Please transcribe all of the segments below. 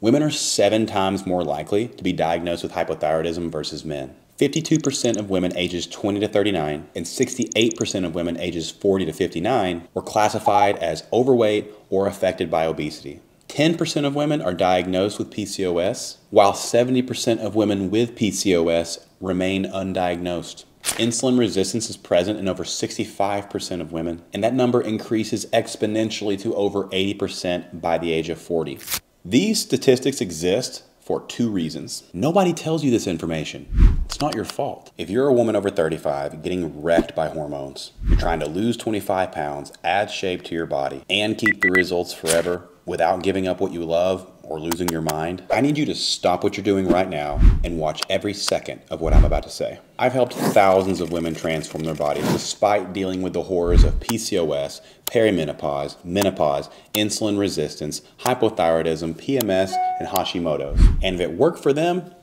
Women are 7 times more likely to be diagnosed with hypothyroidism versus men. 52% of women ages 20 to 39 and 68% of women ages 40 to 59 were classified as overweight or affected by obesity. 10% of women are diagnosed with PCOS, while 70% of women with PCOS remain undiagnosed. Insulin resistance is present in over 65% of women, and that number increases exponentially to over 80% by the age of 40. These statistics exist for 2 reasons. Nobody tells you this information. It's not your fault. If you're a woman over 35 getting wrecked by hormones, you're trying to lose 25 pounds, add shape to your body, and keep the results forever without giving up what you love or losing your mind, I need you to stop what you're doing right now and watch every second of what I'm about to say. I've helped thousands of women transform their bodies despite dealing with the horrors of PCOS, perimenopause, menopause, insulin resistance, hypothyroidism, PMS, and Hashimoto's. And if it worked for them,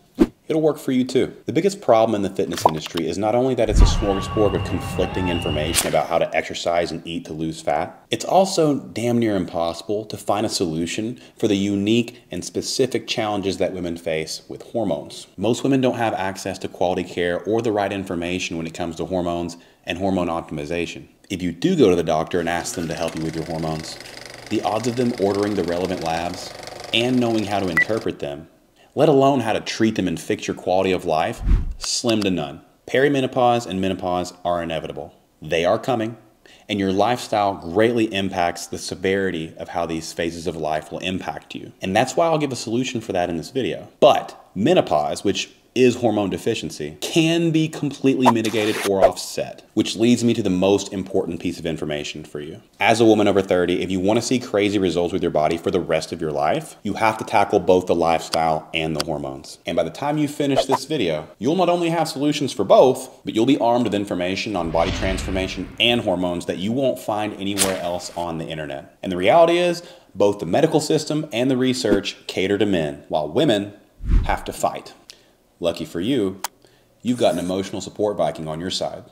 it'll work for you too. The biggest problem in the fitness industry is not only that it's a smorgasbord of conflicting information about how to exercise and eat to lose fat, it's also damn near impossible to find a solution for the unique and specific challenges that women face with hormones. Most women don't have access to quality care or the right information when it comes to hormones and hormone optimization. If you do go to the doctor and ask them to help you with your hormones, the odds of them ordering the relevant labs and knowing how to interpret them, let alone how to treat them and fix your quality of life, slim to none. Perimenopause and menopause are inevitable. They are coming, and your lifestyle greatly impacts the severity of how these phases of life will impact you. And that's why I'll give a solution for that in this video. But menopause, which is hormone deficiency, can be completely mitigated or offset, which leads me to the most important piece of information for you. As a woman over 30, if you want to see crazy results with your body for the rest of your life, you have to tackle both the lifestyle and the hormones. And by the time you finish this video, you'll not only have solutions for both, but you'll be armed with information on body transformation and hormones that you won't find anywhere else on the internet. And the reality is, both the medical system and the research cater to men, while women have to fight. Lucky for you, you've got an emotional support Viking on your side.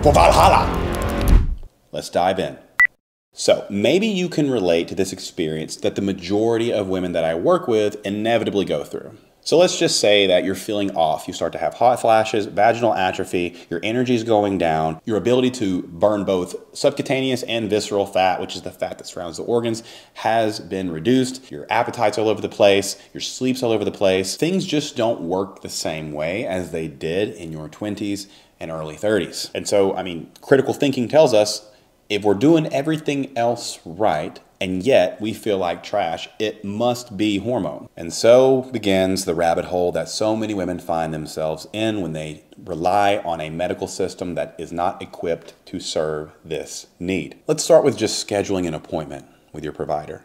For Valhalla! Let's dive in. So maybe you can relate to this experience that the majority of women that I work with inevitably go through. So let's just say that you're feeling off. You start to have hot flashes, vaginal atrophy, your energy is going down, your ability to burn both subcutaneous and visceral fat, which is the fat that surrounds the organs, has been reduced. Your appetite's all over the place, your sleep's all over the place. Things just don't work the same way as they did in your 20s and early 30s. And so, critical thinking tells us if we're doing everything else right, and yet we feel like trash, it must be hormone. And so begins the rabbit hole that so many women find themselves in when they rely on a medical system that is not equipped to serve this need. Let's start with just scheduling an appointment with your provider.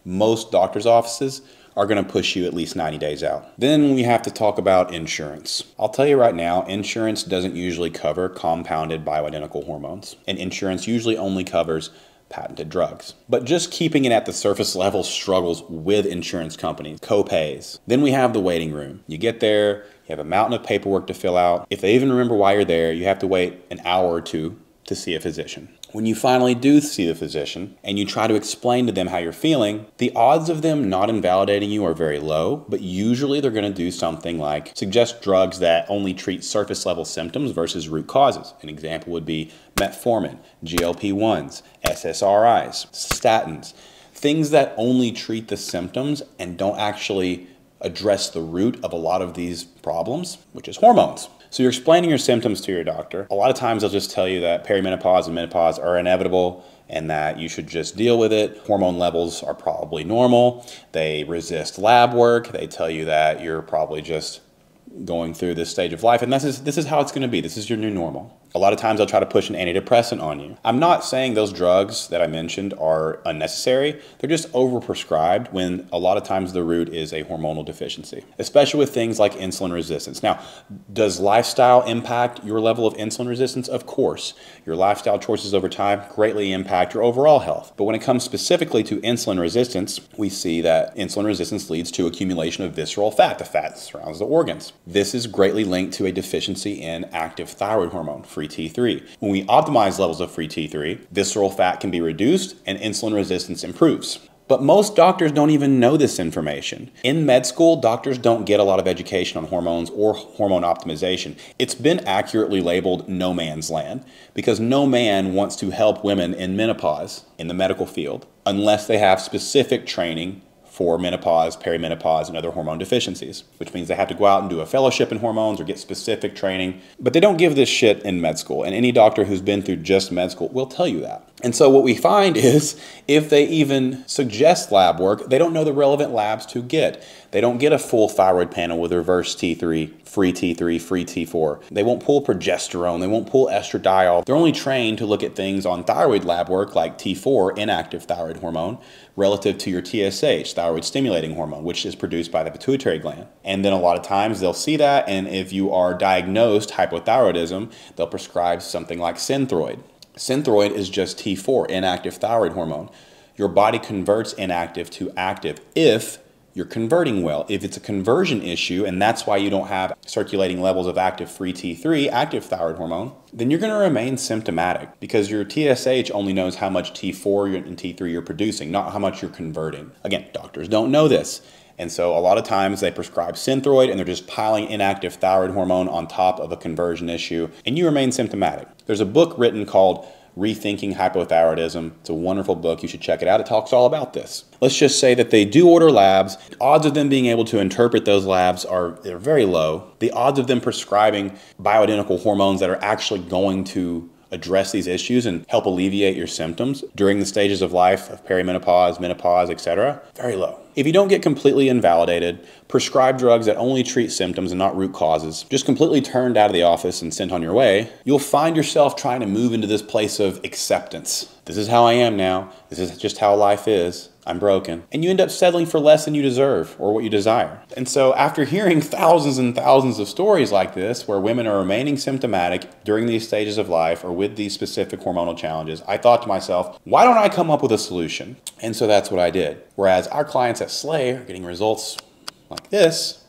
Most doctors' offices are going to push you at least 90 days out. Then we have to talk about insurance. I'll tell you right now, insurance doesn't usually cover compounded bioidentical hormones, and insurance usually only covers patented drugs. But just keeping it at the surface level struggles with insurance companies, co-pays. Then we have the waiting room. You get there, you have a mountain of paperwork to fill out. If they even remember why you're there, you have to wait an hour or two to see a physician. When you finally do see the physician and you try to explain to them how you're feeling, the odds of them not invalidating you are very low, but usually they're going to do something like suggest drugs that only treat surface level symptoms versus root causes. An example would be metformin, GLP-1s, SSRIs, statins, things that only treat the symptoms and don't actually address the root of a lot of these problems, which is hormones. So you're explaining your symptoms to your doctor. A lot of times they'll just tell you that perimenopause and menopause are inevitable and that you should just deal with it. Hormone levels are probably normal. They resist lab work. They tell you that you're probably just going through this stage of life, and this is how it's going to be. This is your new normal. A lot of times they'll try to push an antidepressant on you. I'm not saying those drugs that I mentioned are unnecessary. They're just overprescribed when a lot of times the root is a hormonal deficiency, especially with things like insulin resistance. Now, does lifestyle impact your level of insulin resistance? Of course. Your lifestyle choices over time greatly impact your overall health. But when it comes specifically to insulin resistance, we see that insulin resistance leads to accumulation of visceral fat, the fat that surrounds the organs. This is greatly linked to a deficiency in active thyroid hormone, free T3. When we optimize levels of free T3, visceral fat can be reduced and insulin resistance improves. But most doctors don't even know this information. In med school, doctors don't get a lot of education on hormones or hormone optimization. It's been accurately labeled no man's land because no man wants to help women in menopause in the medical field unless they have specific training for menopause, perimenopause, and other hormone deficiencies, which means they have to go out and do a fellowship in hormones or get specific training. But they don't give this shit in med school, and any doctor who's been through just med school will tell you that. And so what we find is if they even suggest lab work, they don't know the relevant labs to get. They don't get a full thyroid panel with reverse T3, free T4. They won't pull progesterone. They won't pull estradiol. They're only trained to look at things on thyroid lab work like T4, inactive thyroid hormone, relative to your TSH, thyroid stimulating hormone, which is produced by the pituitary gland. And then a lot of times they'll see that, and if you are diagnosed hypothyroidism, they'll prescribe something like Synthroid. Synthroid is just T4, inactive thyroid hormone. Your body converts inactive to active if you're converting well. If it's a conversion issue, and that's why you don't have circulating levels of active free T3, active thyroid hormone, then you're going to remain symptomatic because your TSH only knows how much T4 and T3 you're producing, not how much you're converting. Again, doctors don't know this. And so a lot of times they prescribe Synthroid and they're just piling inactive thyroid hormone on top of a conversion issue, and you remain symptomatic. There's a book written called Rethinking Hypothyroidism. It's a wonderful book. You should check it out. It talks all about this. Let's just say that they do order labs. The odds of them being able to interpret those labs are very low. The odds of them prescribing bioidentical hormones that are actually going to address these issues and help alleviate your symptoms during the stages of life of perimenopause, menopause, etc., very low. If you don't get completely invalidated, prescribe drugs that only treat symptoms and not root causes, just completely turned out of the office and sent on your way, you'll find yourself trying to move into this place of acceptance. This is how I am now. This is just how life is. I'm broken. And you end up settling for less than you deserve or what you desire. And so after hearing thousands and thousands of stories like this, where women are remaining symptomatic during these stages of life or with these specific hormonal challenges, I thought to myself, why don't I come up with a solution? And so that's what I did. Whereas our clients at SLAE are getting results like this,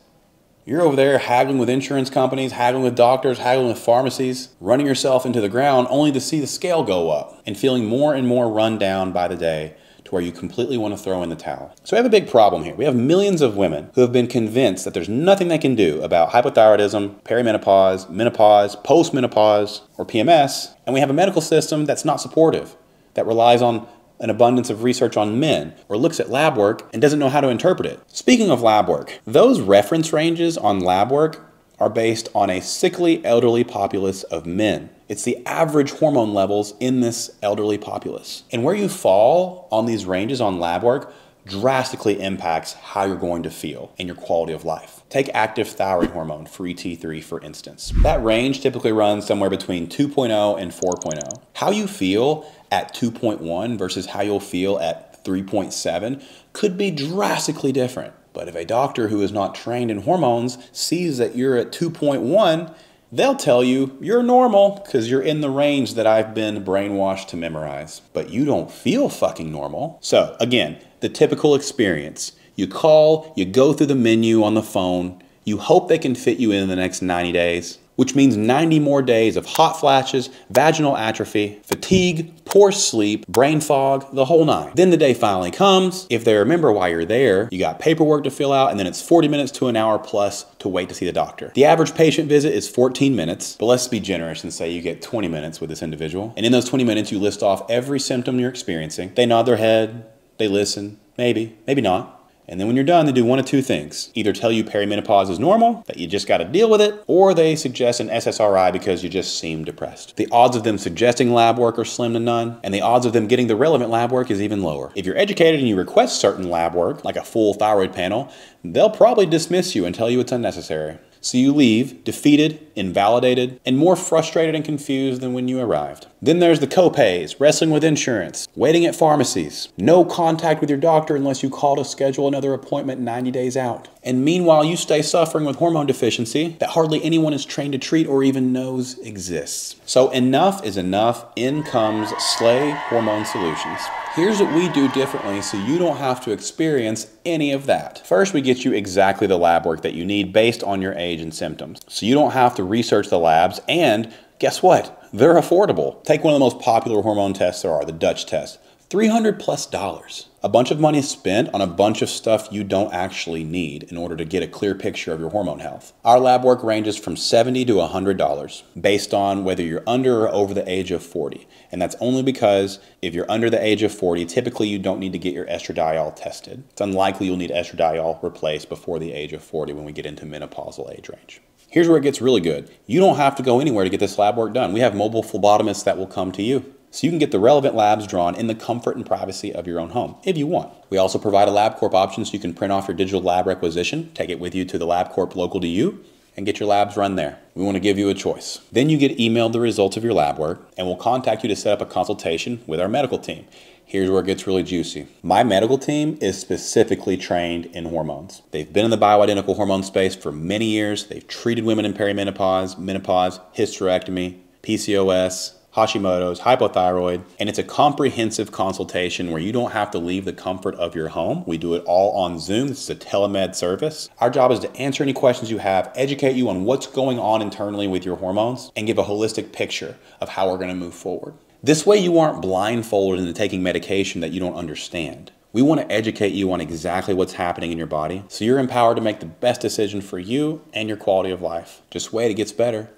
you're over there haggling with insurance companies, haggling with doctors, haggling with pharmacies, running yourself into the ground only to see the scale go up and feeling more and more run down by the day to where you completely want to throw in the towel. So we have a big problem here. We have millions of women who have been convinced that there's nothing they can do about hypothyroidism, perimenopause, menopause, postmenopause, or PMS, and we have a medical system that's not supportive, that relies on an abundance of research on men, or looks at lab work and doesn't know how to interpret it. Speaking of lab work, those reference ranges on lab work are based on a sickly elderly populace of men. It's the average hormone levels in this elderly populace. And where you fall on these ranges on lab work drastically impacts how you're going to feel and your quality of life. Take active thyroid hormone, free T3 for instance. That range typically runs somewhere between 2.0 and 4.0. How you feel at 2.1 versus how you'll feel at 3.7 could be drastically different. But if a doctor who is not trained in hormones sees that you're at 2.1, they'll tell you you're normal because you're in the range that I've been brainwashed to memorize. But you don't feel fucking normal. So again, the typical experience. You call, you go through the menu on the phone, you hope they can fit you in the next 90 days, which means 90 more days of hot flashes, vaginal atrophy, fatigue, poor sleep, brain fog, the whole nine. Then the day finally comes. If they remember why you're there, you got paperwork to fill out, and then it's 40 minutes to an hour plus to wait to see the doctor. The average patient visit is 14 minutes, but let's be generous and say you get 20 minutes with this individual. And in those 20 minutes, you list off every symptom you're experiencing. They nod their head, they listen, maybe, maybe not. And then when you're done, they do one of two things. Either tell you perimenopause is normal, that you just got to deal with it, or they suggest an SSRI because you just seem depressed. The odds of them suggesting lab work are slim to none, and the odds of them getting the relevant lab work is even lower. If you're educated and you request certain lab work, like a full thyroid panel, they'll probably dismiss you and tell you it's unnecessary. So you leave defeated, invalidated, and more frustrated and confused than when you arrived. Then there's the copays, wrestling with insurance, waiting at pharmacies, no contact with your doctor unless you call to schedule another appointment 90 days out. And meanwhile, you stay suffering with hormone deficiency that hardly anyone is trained to treat or even knows exists. So enough is enough. In comes SLAE Hormone Solutions. Here's what we do differently so you don't have to experience any of that. First, we get you exactly the lab work that you need based on your age and symptoms. So you don't have to research the labs, and guess what? They're affordable. Take one of the most popular hormone tests there are, the Dutch test. $300+. A bunch of money spent on a bunch of stuff you don't actually need in order to get a clear picture of your hormone health. Our lab work ranges from $70 to $100 based on whether you're under or over the age of 40. And that's only because if you're under the age of 40, typically you don't need to get your estradiol tested. It's unlikely you'll need estradiol replaced before the age of 40 when we get into menopausal age range. Here's where it gets really good. You don't have to go anywhere to get this lab work done. We have mobile phlebotomists that will come to you. So you can get the relevant labs drawn in the comfort and privacy of your own home, if you want. We also provide a LabCorp option so you can print off your digital lab requisition, take it with you to the LabCorp local to you, and get your labs run there. We want to give you a choice. Then you get emailed the results of your lab work, and we'll contact you to set up a consultation with our medical team. Here's where it gets really juicy. My medical team is specifically trained in hormones. They've been in the bioidentical hormone space for many years. They've treated women in perimenopause, menopause, hysterectomy, PCOS, Hashimoto's, hypothyroid, and it's a comprehensive consultation where you don't have to leave the comfort of your home. We do it all on Zoom. This is a telemed service. Our job is to answer any questions you have, educate you on what's going on internally with your hormones, and give a holistic picture of how we're going to move forward. This way you aren't blindfolded into taking medication that you don't understand. We want to educate you on exactly what's happening in your body so you're empowered to make the best decision for you and your quality of life. Just wait, it gets better.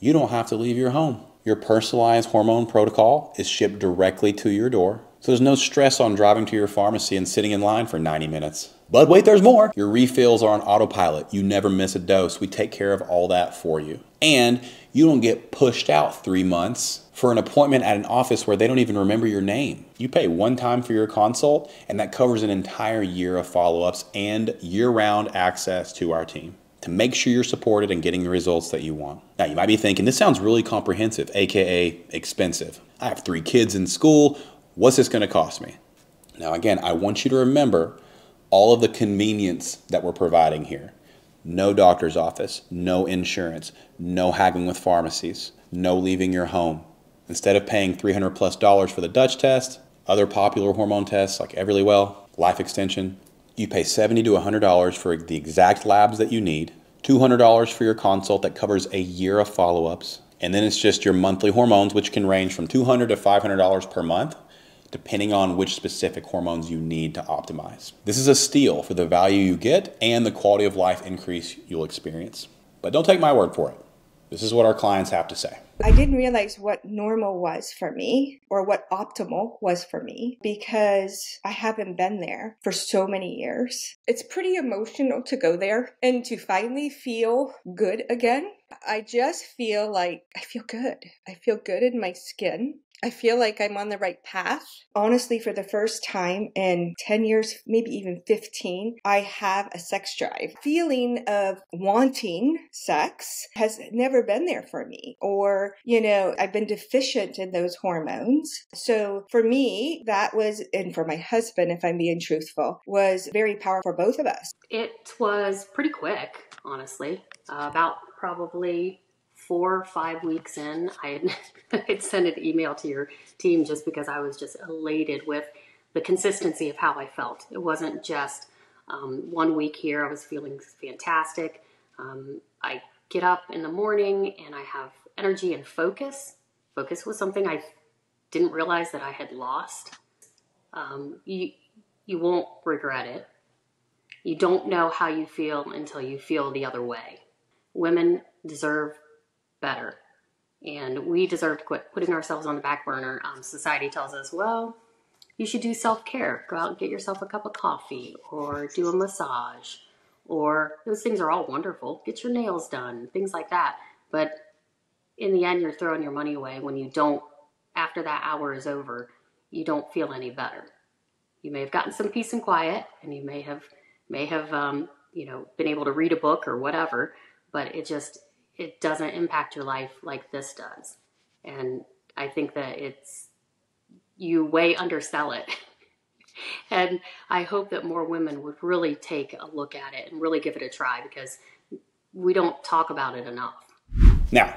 You don't have to leave your home. Your personalized hormone protocol is shipped directly to your door, so there's no stress on driving to your pharmacy and sitting in line for 90 minutes. But wait, there's more. Your refills are on autopilot. You never miss a dose. We take care of all that for you. And you don't get pushed out 3 months for an appointment at an office where they don't even remember your name. You pay one time for your consult, and that covers an entire year of follow-ups and year-round access to our team to make sure you're supported and getting the results that you want. Now, you might be thinking, this sounds really comprehensive, aka expensive. I have 3 kids in school. What's this going to cost me? Now, again, I want you to remember all of the convenience that we're providing here. No doctor's office, no insurance, no haggling with pharmacies, no leaving your home. Instead of paying $300+ for the Dutch test, other popular hormone tests like Everlywell, Life Extension, you pay $70 to $100 for the exact labs that you need, $200 for your consult that covers a year of follow-ups, and then it's just your monthly hormones, which can range from $200 to $500 per month, depending on which specific hormones you need to optimize. This is a steal for the value you get and the quality of life increase you'll experience. But don't take my word for it. This is what our clients have to say. I didn't realize what normal was for me or what optimal was for me because I haven't been there for so many years. It's pretty emotional to go there and to finally feel good again. I just feel like I feel good. I feel good in my skin. I feel like I'm on the right path. Honestly, for the first time in 10 years, maybe even 15, I have a sex drive. Feeling of wanting sex has never been there for me. Or, I've been deficient in those hormones. So for me, that was, and for my husband, if I'm being truthful, was very powerful for both of us. It was pretty quick, honestly. About probably 4 or 5 weeks in, I had sent an email to your team just because I was just elated with the consistency of how I felt. It wasn't just 1 week here. I was feeling fantastic. I get up in the morning and I have energy and focus. Focus was something I didn't realize that I had lost. You won't regret it. You don't know how you feel until you feel the other way. Women deserve better. And we deserve to quit putting ourselves on the back burner. Society tells us, well, you should do self-care. Go out and get yourself a cup of coffee or do a massage. Or those things are all wonderful. Get your nails done, things like that. But in the end, you're throwing your money away when you don't, after that hour is over, you don't feel any better. You may have gotten some peace and quiet, and you may have been able to read a book or whatever, but it doesn't impact your life like this does. And I think that you way undersell it. And I hope that more women would really take a look at it and really give it a try because we don't talk about it enough. Now,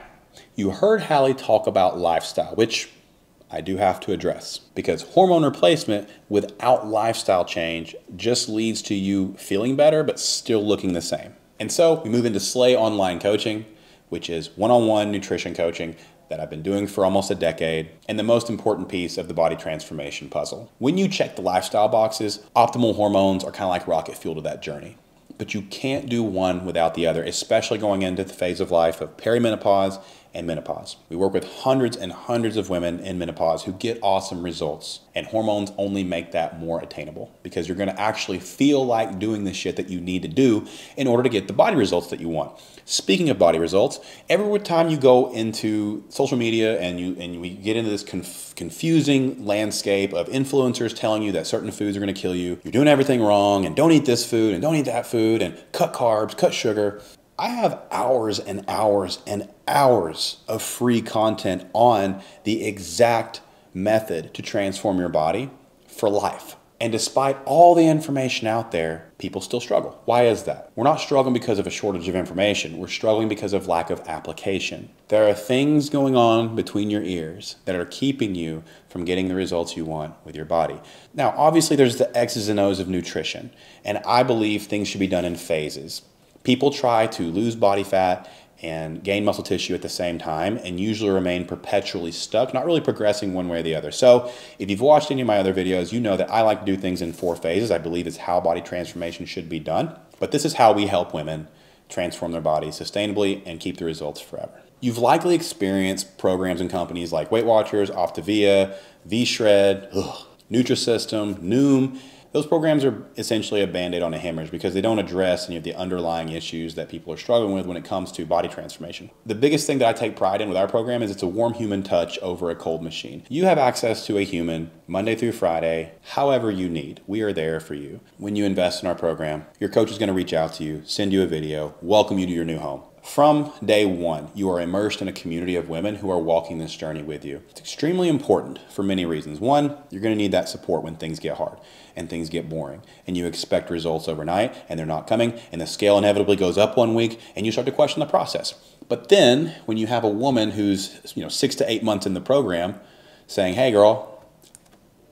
you heard Hallie talk about lifestyle, which I do have to address because hormone replacement without lifestyle change just leads to you feeling better but still looking the same. And so we move into SLAE Online Coaching, which is one-on-one nutrition coaching that I've been doing for almost a decade, and the most important piece of the body transformation puzzle. When you check the lifestyle boxes, optimal hormones are kind of like rocket fuel to that journey. But you can't do one without the other, especially going into the phase of life of perimenopause and menopause. We work with hundreds and hundreds of women in menopause who get awesome results, and hormones only make that more attainable because you're going to actually feel like doing the shit that you need to do in order to get the body results that you want. Speaking of body results, every time you go into social media and we get into this confusing landscape of influencers telling you that certain foods are going to kill you, you're doing everything wrong, and don't eat this food and don't eat that food, and cut carbs, cut sugar. I have hours and hours and hours of free content on the exact method to transform your body for life. And despite all the information out there, people still struggle. Why is that? We're not struggling because of a shortage of information. We're struggling because of lack of application. There are things going on between your ears that are keeping you from getting the results you want with your body. Now, obviously, there's the X's and O's of nutrition, and I believe things should be done in phases. People try to lose body fat and gain muscle tissue at the same time and usually remain perpetually stuck, not really progressing one way or the other. So if you've watched any of my other videos, you know that I like to do things in 4 phases. I believe it's how body transformation should be done. But this is how we help women transform their bodies sustainably and keep the results forever. You've likely experienced programs and companies like Weight Watchers, Optavia, V-Shred, Nutrisystem, Noom. Those programs are essentially a Band-Aid on a hemorrhage because they don't address any of the underlying issues that people are struggling with when it comes to body transformation. The biggest thing that I take pride in with our program is it's a warm human touch over a cold machine. You have access to a human Monday through Friday, however you need. We are there for you. When you invest in our program, your coach is going to reach out to you, send you a video, welcome you to your new home. From day one, you are immersed in a community of women who are walking this journey with you. It's extremely important for many reasons. One, you're going to need that support when things get hard and things get boring and you expect results overnight and they're not coming and the scale inevitably goes up one week and you start to question the process. But then when you have a woman who's 6 to 8 months in the program saying, hey girl,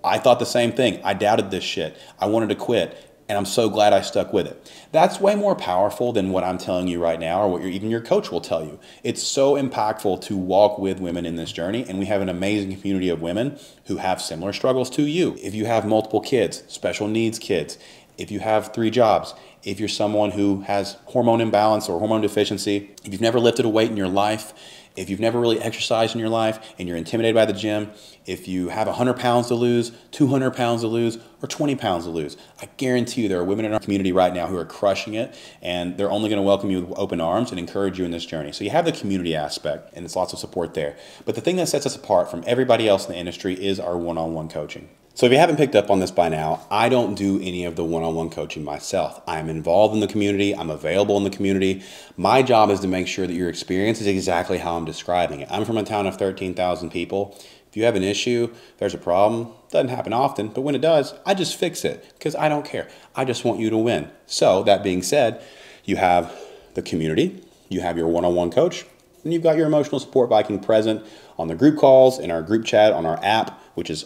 I thought the same thing. I doubted this shit. I wanted to quit. And I'm so glad I stuck with it. That's way more powerful than what I'm telling you right now or what even your coach will tell you. It's so impactful to walk with women in this journey, and we have an amazing community of women who have similar struggles to you. If you have multiple kids, special needs kids, if you have 3 jobs, if you're someone who has hormone imbalance or hormone deficiency, if you've never lifted a weight in your life, if you've never really exercised in your life and you're intimidated by the gym, if you have 100 pounds to lose, 200 pounds to lose, or 20 pounds to lose, I guarantee you there are women in our community right now who are crushing it, and they're only going to welcome you with open arms and encourage you in this journey. So you have the community aspect, and there's lots of support there. But the thing that sets us apart from everybody else in the industry is our one-on-one coaching. So if you haven't picked up on this by now, I don't do any of the one-on-one coaching myself. I'm involved in the community. I'm available in the community. My job is to make sure that your experience is exactly how I'm describing it. I'm from a town of 13,000 people. If you have an issue, there's a problem, doesn't happen often, but when it does, I just fix it because I don't care. I just want you to win. So that being said, you have the community, you have your one-on-one coach, and you've got your emotional support Viking present on the group calls, in our group chat, on our app, which is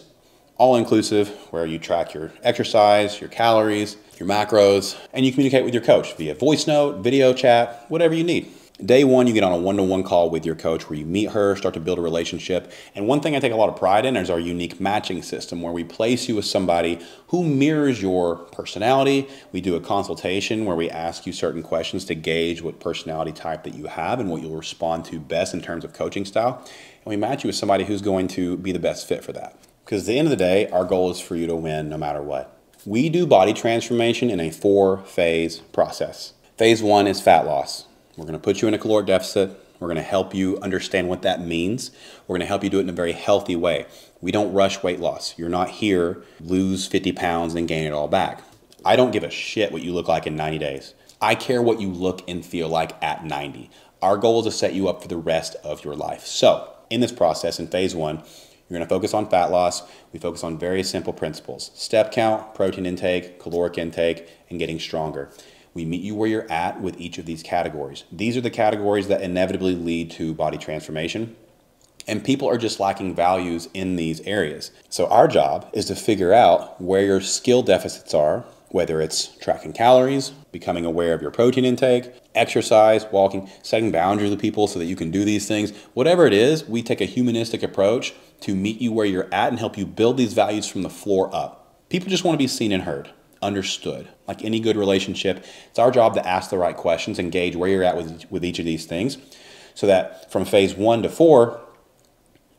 all-inclusive, where you track your exercise, your calories, your macros, and you communicate with your coach via voice note, video chat, whatever you need. Day one, you get on a one-to-one call with your coach where you meet her, start to build a relationship. And one thing I take a lot of pride in is our unique matching system where we place you with somebody who mirrors your personality. We do a consultation where we ask you certain questions to gauge what personality type that you have and what you'll respond to best in terms of coaching style. And we match you with somebody who's going to be the best fit for that. Because at the end of the day, our goal is for you to win no matter what. We do body transformation in a 4-phase process. Phase 1 is fat loss. We're going to put you in a caloric deficit. We're going to help you understand what that means. We're going to help you do it in a very healthy way. We don't rush weight loss. You're not here, lose 50 pounds and gain it all back. I don't give a shit what you look like in 90 days. I care what you look and feel like at 90. Our goal is to set you up for the rest of your life. So in this process, in phase 1, you're going to focus on fat loss. We focus on very simple principles: step count, protein intake, caloric intake, and getting stronger. We meet you where you're at with each of these categories. These are the categories that inevitably lead to body transformation. And people are just lacking values in these areas. So our job is to figure out where your skill deficits are whether it's tracking calories, becoming aware of your protein intake, exercise, walking, setting boundaries with people so that you can do these things. Whatever it is, we take a humanistic approach to meet you where you're at and help you build these values from the floor up. People just want to be seen and heard, understood. Like any good relationship, it's our job to ask the right questions, engage where you're at with each of these things, so that from phase 1 to 4,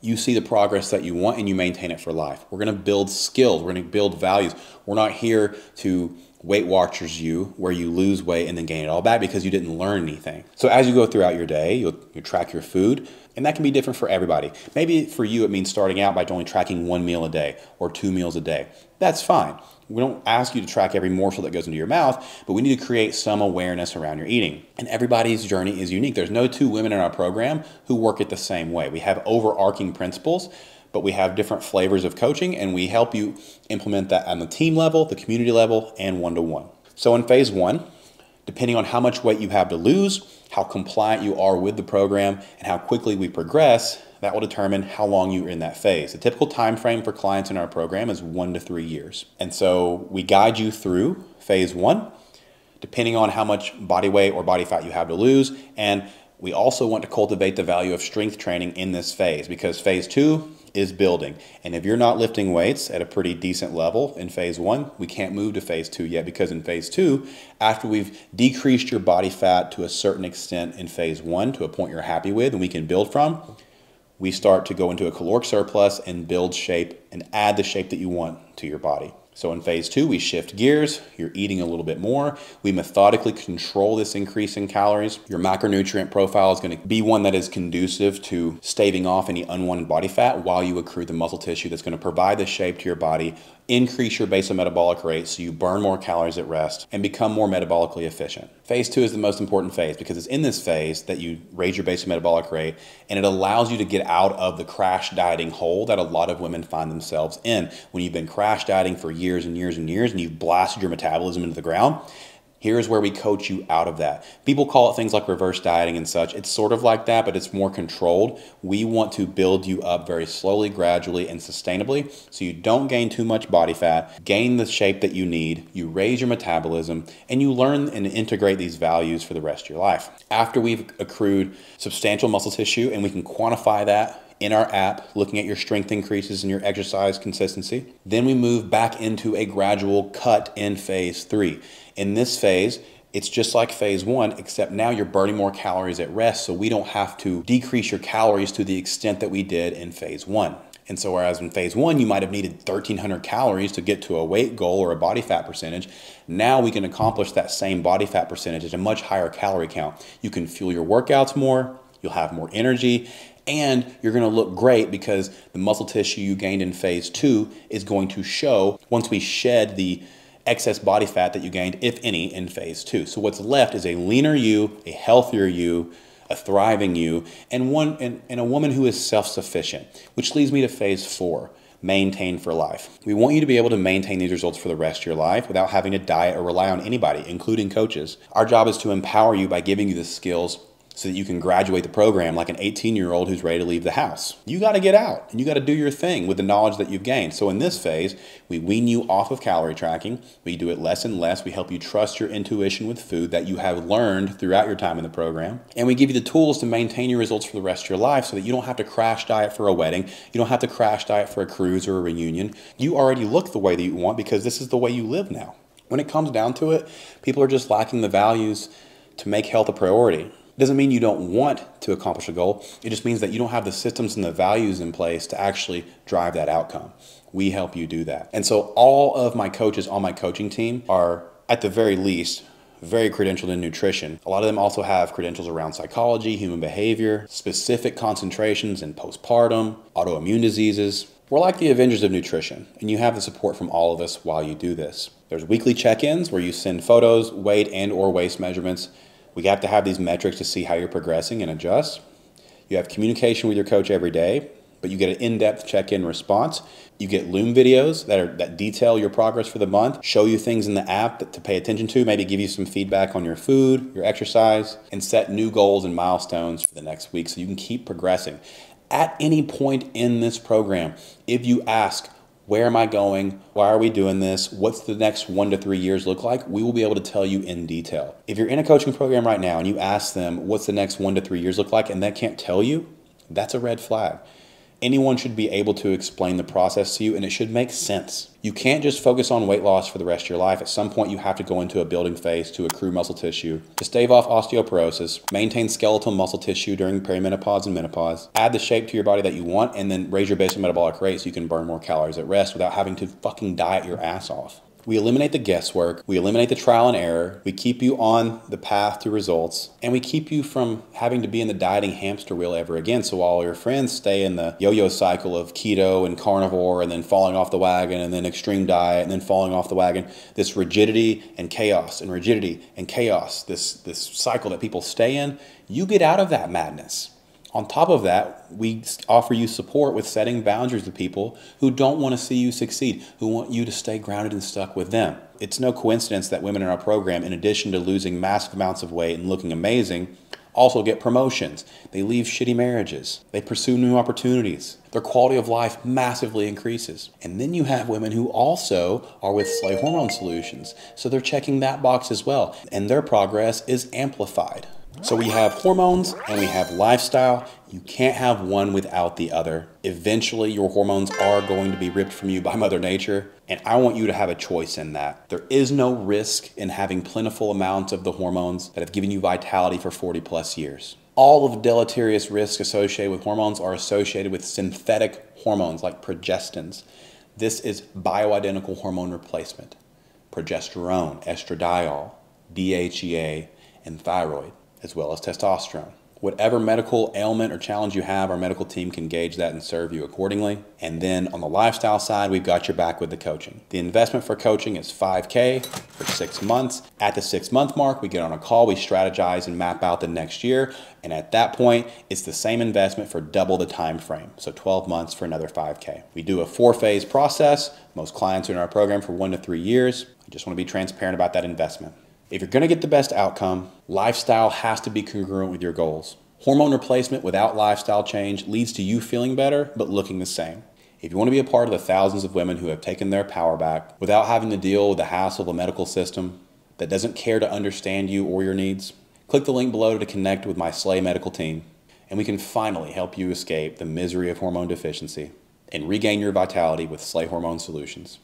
you see the progress that you want and you maintain it for life. We're going to build skills. We're going to build values. We're not here to Weight Watchers you, where you lose weight and then gain it all back because you didn't learn anything. So as you go throughout your day, you track your food, and that can be different for everybody. Maybe for you, it means starting out by only tracking 1 meal a day or 2 meals a day. That's fine. We don't ask you to track every morsel that goes into your mouth, but we need to create some awareness around your eating. And everybody's journey is unique. There's no 2 women in our program who work it the same way. We have overarching principles, but we have different flavors of coaching, and we help you implement that on the team level, the community level, and one-to-one. So in phase 1, depending on how much weight you have to lose, how compliant you are with the program, and how quickly we progress, that will determine how long you're in that phase. The typical time frame for clients in our program is 1 to 3 years. And so we guide you through phase 1, depending on how much body weight or body fat you have to lose. And we also want to cultivate the value of strength training in this phase, because phase 2 is building. And if you're not lifting weights at a pretty decent level in phase 1, we can't move to phase 2 yet, because in phase 2, after we've decreased your body fat to a certain extent in phase 1 to a point you're happy with and we can build from, we start to go into a caloric surplus and build shape and add the shape that you want to your body. So in phase 2, we shift gears. You're eating a little bit more. We methodically control this increase in calories. Your macronutrient profile is going to be one that is conducive to staving off any unwanted body fat while you accrue the muscle tissue that's going to provide the shape to your body, increase your basal metabolic rate so you burn more calories at rest and become more metabolically efficient. Phase 2 is the most important phase, because it's in this phase that you raise your basal metabolic rate, and it allows you to get out of the crash dieting hole that a lot of women find themselves in. When you've been crash dieting for years and years and years and you've blasted your metabolism into the ground, here's where we coach you out of that. People call it things like reverse dieting and such. It's sort of like that, but it's more controlled. We want to build you up very slowly, gradually, and sustainably so you don't gain too much body fat, gain the shape that you need, you raise your metabolism, and you learn and integrate these values for the rest of your life. After we've accrued substantial muscle tissue, and we can quantify that in our app, looking at your strength increases and your exercise consistency, then we move back into a gradual cut in phase 3. In this phase, it's just like phase 1, except now you're burning more calories at rest, so we don't have to decrease your calories to the extent that we did in phase 1. And so whereas in phase 1, you might have needed 1,300 calories to get to a weight goal or a body fat percentage, now we can accomplish that same body fat percentage at a much higher calorie count. You can fuel your workouts more, you'll have more energy, and you're going to look great because the muscle tissue you gained in phase 2 is going to show once we shed the excess body fat that you gained, if any, in phase 2. So what's left is a leaner you, a healthier you, a thriving you, and a woman who is self-sufficient, which leads me to phase 4. Maintain for life. We want you to be able to maintain these results for the rest of your life without having to diet or rely on anybody, including coaches. Our job is to empower you by giving you the skills so that you can graduate the program like an 18-year-old who's ready to leave the house. You got to get out and you got to do your thing with the knowledge that you've gained. So in this phase, we wean you off of calorie tracking. We do it less and less. We help you trust your intuition with food that you have learned throughout your time in the program. And we give you the tools to maintain your results for the rest of your life so that you don't have to crash diet for a wedding. You don't have to crash diet for a cruise or a reunion. You already look the way that you want because this is the way you live now. When it comes down to it, people are just lacking the values to make health a priority. It doesn't mean you don't want to accomplish a goal. It just means that you don't have the systems and the values in place to actually drive that outcome. We help you do that. And so all of my coaches on my coaching team are, at the very least, very credentialed in nutrition. A lot of them also have credentials around psychology, human behavior, specific concentrations in postpartum, autoimmune diseases. We're like the Avengers of nutrition, and you have the support from all of us while you do this. There's weekly check-ins where you send photos, weight, and/or waist measurements. We have to have these metrics to see how you're progressing and adjust. You have communication with your coach every day, but you get an in-depth check-in response. You get Loom videos that detail your progress for the month, show you things in the app to pay attention to, maybe give you some feedback on your food, your exercise, and set new goals and milestones for the next week so you can keep progressing. At any point in this program, if you ask, Where am I going? Why are we doing this? What's the next 1 to 3 years look like? We will be able to tell you in detail. If you're in a coaching program right now and you ask them what's the next 1 to 3 years look like and they can't tell you, that's a red flag. Anyone should be able to explain the process to you, and it should make sense. You can't just focus on weight loss for the rest of your life. At some point, you have to go into a building phase to accrue muscle tissue, to stave off osteoporosis, maintain skeletal muscle tissue during perimenopause and menopause, add the shape to your body that you want, and then raise your basic metabolic rate so you can burn more calories at rest without having to fucking diet your ass off. We eliminate the guesswork, we eliminate the trial and error, we keep you on the path to results, and we keep you from having to be in the dieting hamster wheel ever again. So while your friends stay in the yo-yo cycle of keto and carnivore and then falling off the wagon and then extreme diet and then falling off the wagon, this rigidity and chaos and rigidity and chaos, this cycle that people stay in, you get out of that madness. On top of that, we offer you support with setting boundaries with people who don't want to see you succeed, who want you to stay grounded and stuck with them. It's no coincidence that women in our program, in addition to losing massive amounts of weight and looking amazing, also get promotions. They leave shitty marriages. They pursue new opportunities. Their quality of life massively increases. And then you have women who also are with SLAE Hormone Solutions. So they're checking that box as well. And their progress is amplified. So we have hormones and we have lifestyle. You can't have one without the other. Eventually, your hormones are going to be ripped from you by Mother Nature, and I want you to have a choice in that. There is no risk in having plentiful amounts of the hormones that have given you vitality for 40 plus years. All of the deleterious risks associated with hormones are associated with synthetic hormones like progestins. This is bioidentical hormone replacement. Progesterone, estradiol, DHEA, and thyroid, as well as testosterone. Whatever medical ailment or challenge you have, our medical team can gauge that and serve you accordingly. And then on the lifestyle side, we've got your back with the coaching. The investment for coaching is $5K for 6 months. At the 6-month mark, we get on a call, we strategize and map out the next year. And at that point, it's the same investment for double the time frame. So 12 months for another $5K. We do a 4-phase process. Most clients are in our program for 1 to 3 years. I just want to be transparent about that investment. If you're going to get the best outcome, lifestyle has to be congruent with your goals. Hormone replacement without lifestyle change leads to you feeling better, but looking the same. If you want to be a part of the thousands of women who have taken their power back without having to deal with the hassle of a medical system that doesn't care to understand you or your needs, click the link below to connect with my SLAE medical team, and we can finally help you escape the misery of hormone deficiency and regain your vitality with SLAE Hormone Solutions.